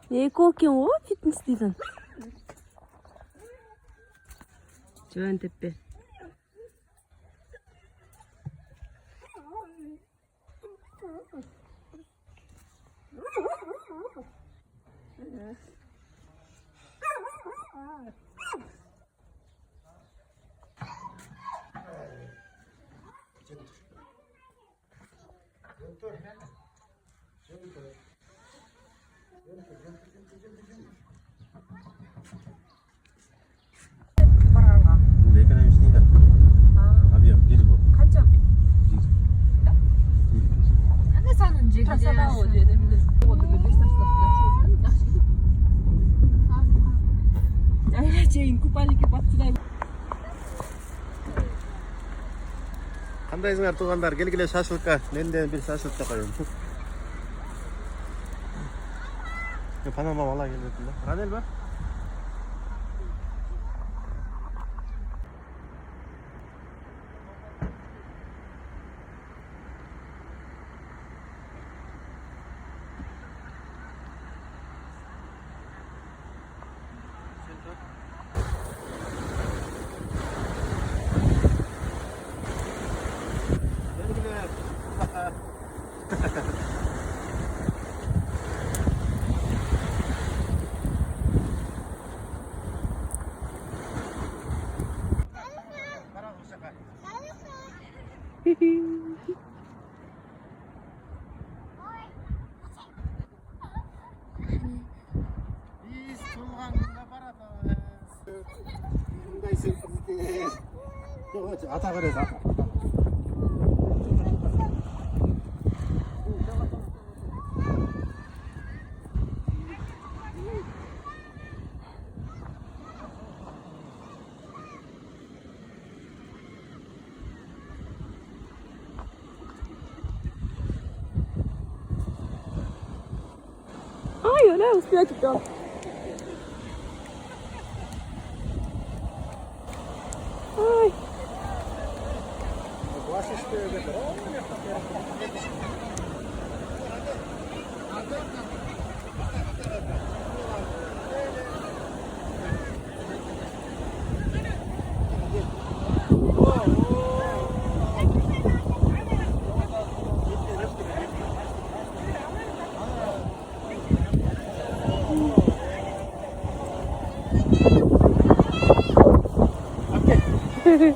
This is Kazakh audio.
Экогийн уу фитнес дилэн. Жон тэппэ. Қандай ізіңер туғандар, келгеле шашлыққа, менден бір шашлық тақайым. Панама бала келетін да. Ранел ба? Biz Tulğan'la baradayız. Bundaysın kızı. Yok, ata veririz ata. Ай, она успеет туда. Ай. Okay.